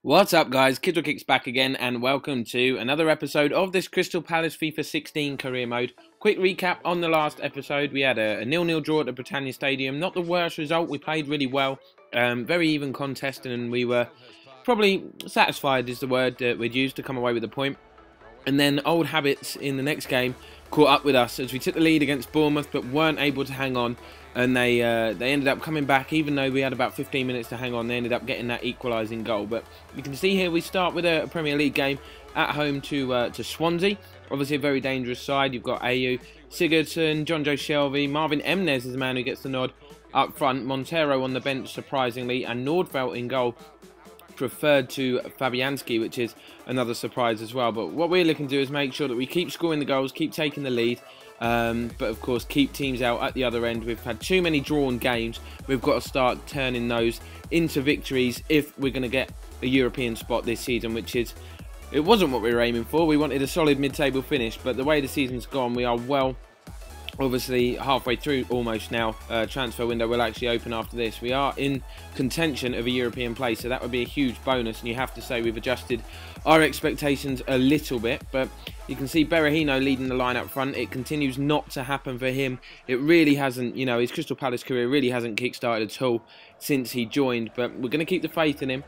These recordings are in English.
What's up, guys? Kicks back again, and welcome to another episode of this Crystal Palace FIFA 16 career mode. Quick recap on the last episode. We had a 0-0 draw at the Britannia Stadium. Not the worst result. We played really well. Very even contest, and we were probably satisfied is the word that we'd use to come away with a point. And then old habits in the next game caught up with us as we took the lead against Bournemouth but weren't able to hang on, and they ended up coming back. Even though we had about 15 minutes to hang on, they ended up getting that equalising goal. But you can see here we start with a Premier League game at home to Swansea. Obviously a very dangerous side. You've got Ayew, Sigurdsson, John Joe Shelvey, Marvin Emnes is the man who gets the nod up front, Montero on the bench surprisingly, and Nordfeldt in goal, preferred to Fabianski, which is another surprise as well. But what we're looking to do is make sure that we keep scoring the goals, keep taking the lead, but of course keep teams out at the other end. We've had too many drawn games. We've got to start turning those into victories if we're going to get a European spot this season, which is, it wasn't what we were aiming for. We wanted a solid mid-table finish, but the way the season's gone, we are well, obviously halfway through almost now. Transfer window will actually open after this. We are in contention of a European place, so that would be a huge bonus, and you have to say we've adjusted our expectations a little bit. But you can see Berahino leading the line up front. It continues not to happen for him. It really hasn't, you know, his Crystal Palace career really hasn't kick-started at all since he joined, but we're going to keep the faith in him.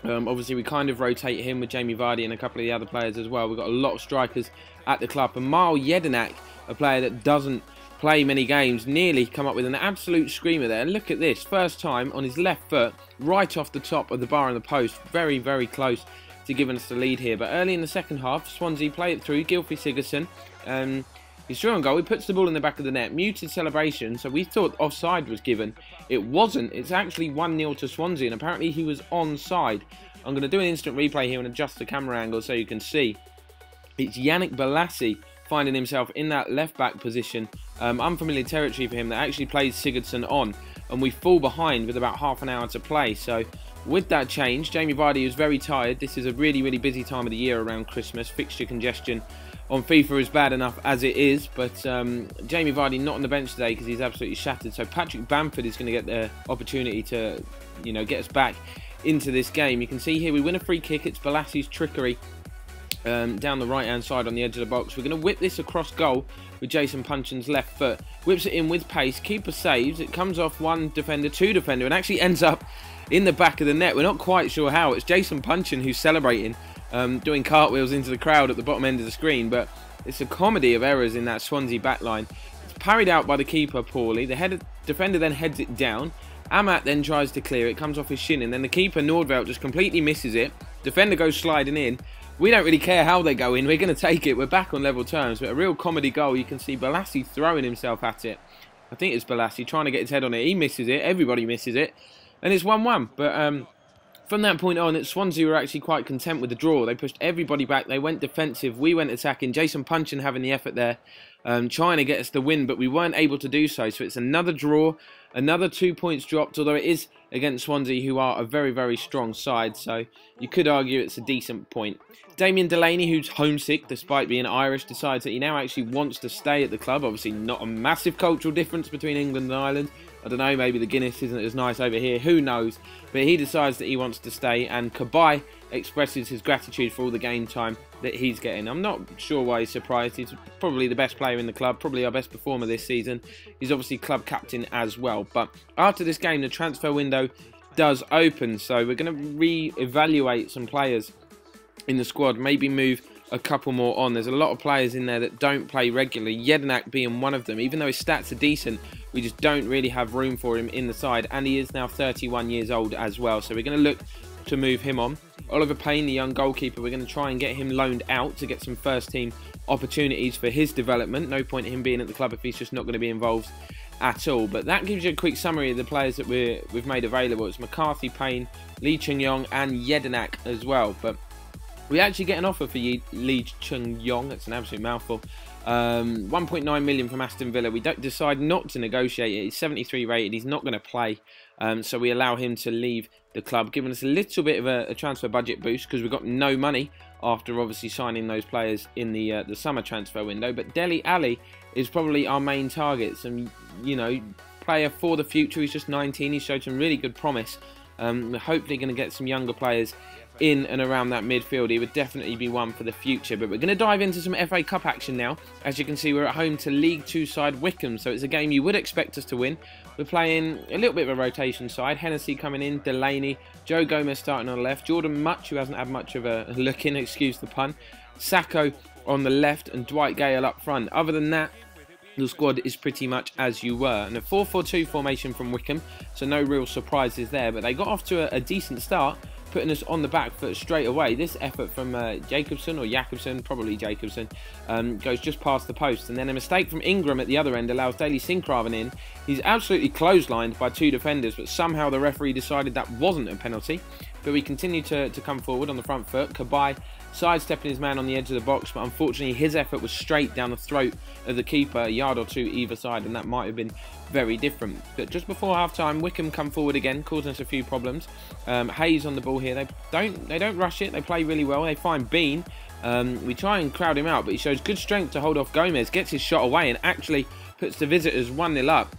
Obviously we kind of rotate him with Jamie Vardy and a couple of the other players as well. We've got a lot of strikers at the club, and Mile Jedinak, a player that doesn't play many games, nearly come up with an absolute screamer there. Look at this, first time on his left foot, right off the top of the bar on the post. Very, very close to giving us the lead here. But early in the second half, Swansea play it through. Gylfi Sigurdsson, he's through on goal. He puts the ball in the back of the net. Muted celebration, so we thought offside was given. It wasn't. It's actually 1-0 to Swansea, and apparently he was onside. I'm going to do an instant replay here and adjust the camera angle so you can see. It's Yannick Bolasie finding himself in that left-back position. Unfamiliar territory for him, that actually plays Sigurdsson on, and we fall behind with about half an hour to play. So with that change, Jamie Vardy is very tired. This is a really, really busy time of the year around Christmas. Fixture congestion on FIFA is bad enough as it is, but Jamie Vardy not on the bench today because he's absolutely shattered. So Patrick Bamford is going to get the opportunity to, you know, get us back into this game. You can see here we win a free kick. It's Bolasie's trickery down the right hand side on the edge of the box. We're going to whip this across goal with Jason Punchin's left foot. Whips it in with pace. Keeper saves. It comes off one defender, two defender, and actually ends up in the back of the net. We're not quite sure how. It's Jason Punchin who's celebrating, doing cartwheels into the crowd at the bottom end of the screen. But it's a comedy of errors in that Swansea backline. It's parried out by the keeper poorly. The defender then heads it down. Amat then tries to clear it. Comes off his shin, and then the keeper Nordfeldt just completely misses it. Defender goes sliding in. We don't really care how they go in. We're going to take it. We're back on level terms. But a real comedy goal. You can see Bolasie throwing himself at it. I think it's Bolasie trying to get his head on it. He misses it. Everybody misses it. And it's 1-1. But from that point on, Swansea were actually quite content with the draw. They pushed everybody back. They went defensive. We went attacking. Jason Punchin having the effort there, trying to get us the win, but we weren't able to do so. So it's another draw, another 2 points dropped, although it is against Swansea, who are a very, very strong side. So you could argue it's a decent point. Damien Delaney, who's homesick despite being Irish, decides that he now actually wants to stay at the club. Obviously not a massive cultural difference between England and Ireland. I don't know, maybe the Guinness isn't as nice over here, who knows. But he decides that he wants to stay, and Cabaye expresses his gratitude for all the game time that he's getting. I'm not sure why he's surprised. He's probably the best player in the club, probably our best performer this season. He's obviously club captain as well. But after this game, the transfer window does open, so we're going to re-evaluate some players in the squad, maybe move a couple more on. There's a lot of players in there that don't play regularly, Jedinak being one of them. Even though his stats are decent, we just don't really have room for him in the side, and he is now 31 years old as well, so we're going to look to move him on. Oliver Payne, the young goalkeeper, we're going to try and get him loaned out to get some first team opportunities for his development. No point in him being at the club if he's just not going to be involved at all. But that gives you a quick summary of the players that we've made available. It's McCarthy, Payne, Lee Chung-yong and Jedinak as well. But we actually get an offer for Lee Chung-yong. That's an absolute mouthful. 1.9 million from Aston Villa. We don't decide not to negotiate it. He's 73 rated. He's not going to play. So we allow him to leave the club, giving us a little bit of a transfer budget boost because we've got no money after obviously signing those players in the summer transfer window. But Dele Alli is probably our main target. Some, you know, player for the future. He's just 19. He showed some really good promise We're hopefully going to get some younger players in and around that midfield. He would definitely be one for the future. But we're going to dive into some FA Cup action now. As you can see, we're at home to League 2 side Wycombe, so it's a game you would expect us to win. We're playing a little bit of a rotation side. Hennessy coming in, Delaney, Joe Gomez starting on the left, Jordan Much, who hasn't had much of a look in, excuse the pun, Sacco on the left, and Dwight Gale up front. Other than that, the squad is pretty much as you were. And a 4-4-2 formation from Wycombe, so no real surprises there. But they got off to a decent start, putting us on the back foot straight away. This effort from Jacobson, probably Jacobson, goes just past the post. And then a mistake from Ingram at the other end allows Daly Sincraven in. He's absolutely clotheslined by two defenders, but somehow the referee decided that wasn't a penalty. But we continue to come forward on the front foot. Cabaye sidestepping his man on the edge of the box, but unfortunately his effort was straight down the throat of the keeper, a yard or two either side, and that might have been very different. But just before half-time, Wycombe come forward again, causing us a few problems. Hayes on the ball here. They don't rush it. They play really well. They find Bean. We try and crowd him out, but he shows good strength to hold off Gomez, gets his shot away, and actually puts the visitors 1-0 up.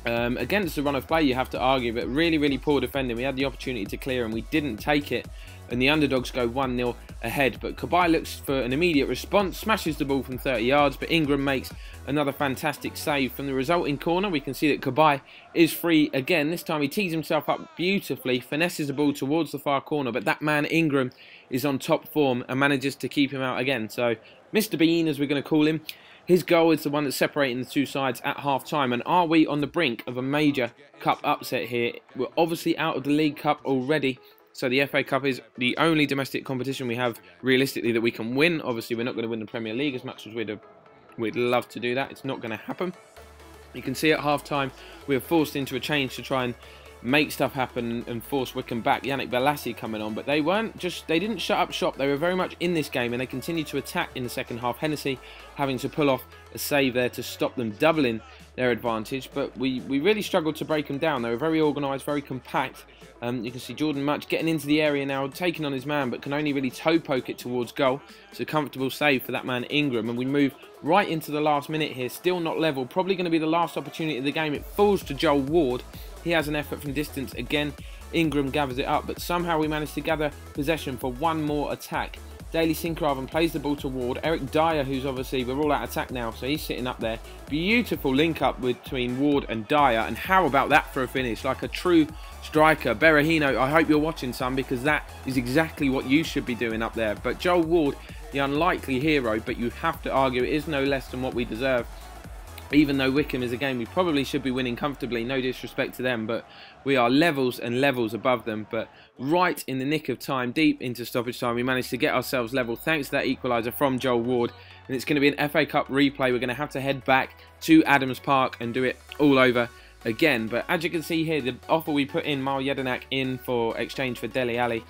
Against the run of play, you have to argue, but really poor defending. We had the opportunity to clear and we didn't take it, and the underdogs go 1-0 ahead. But Cabaye looks for an immediate response, smashes the ball from 30 yards, but Ingram makes another fantastic save. From the resulting corner, we can see that Cabaye is free again. This time he tees himself up beautifully, finesses the ball towards the far corner, but that man Ingram is on top form and manages to keep him out again. So Mr. Bean, as we're going to call him, his goal is the one that's separating the two sides at half-time. And are we on the brink of a major cup upset here? We're obviously out of the League Cup already, so the FA Cup is the only domestic competition we have realistically that we can win. Obviously, we're not going to win the Premier League as much as we'd love to do that. It's not going to happen. You can see at half-time we were forced into a change to try and make stuff happen and force Wycombe back. Yannick Bolasie coming on, but they didn't shut up shop. They were very much in this game and they continued to attack in the second half. Hennessy having to pull off a save there to stop them doubling their advantage, but we really struggled to break them down. They were very organised, very compact. You can see Jordan Much getting into the area now, taking on his man, but can only really toe poke it towards goal. It's a comfortable save for that man Ingram, and we move right into the last minute here. Still not level, probably going to be the last opportunity of the game. It falls to Joel Ward. He has an effort from distance again. Ingram gathers it up, but somehow we manage to gather possession for one more attack. Daly Sincraven plays the ball to Ward. Eric Dyer, who's obviously, we're all out of attack now, so he's sitting up there. Beautiful link up between Ward and Dyer, and how about that for a finish? Like a true striker. Berahino, I hope you're watching, son, because that is exactly what you should be doing up there. But Joel Ward, the unlikely hero, but you have to argue it is no less than what we deserve. Even though Wycombe is a game we probably should be winning comfortably, no disrespect to them, but we are levels and levels above them. But right in the nick of time, deep into stoppage time, we managed to get ourselves level thanks to that equaliser from Joel Ward. And it's going to be an FA Cup replay. We're going to have to head back to Adams Park and do it all over again. But as you can see here, the offer we put in Mal Jedinak in for exchange for Dele Alli,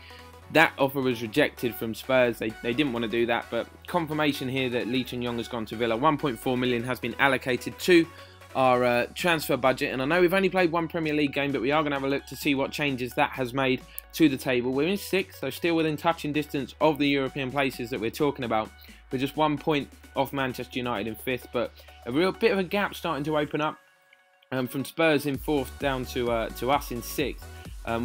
that offer was rejected from Spurs. They didn't want to do that, but confirmation here that Lee Chun-Yong has gone to Villa. 1.4 million has been allocated to our transfer budget, and I know we've only played one Premier League game, but we are going to have a look to see what changes that has made to the table. We're in 6th, so still within touching distance of the European places that we're talking about. We're just 1 point off Manchester United in 5th, but a real bit of a gap starting to open up from Spurs in 4th down to us in 6th.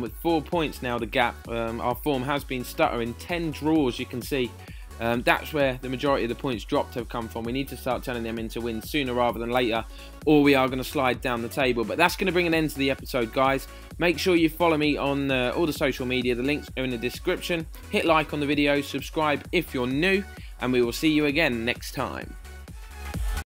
With 4 points now, the gap. Our form has been stuttering. 10 draws, you can see. That's where the majority of the points dropped have come from. We need to start turning them into wins sooner rather than later, or we are going to slide down the table. But that's going to bring an end to the episode, guys. Make sure you follow me on all the social media. The links are in the description. Hit like on the video, subscribe if you're new, and we will see you again next time.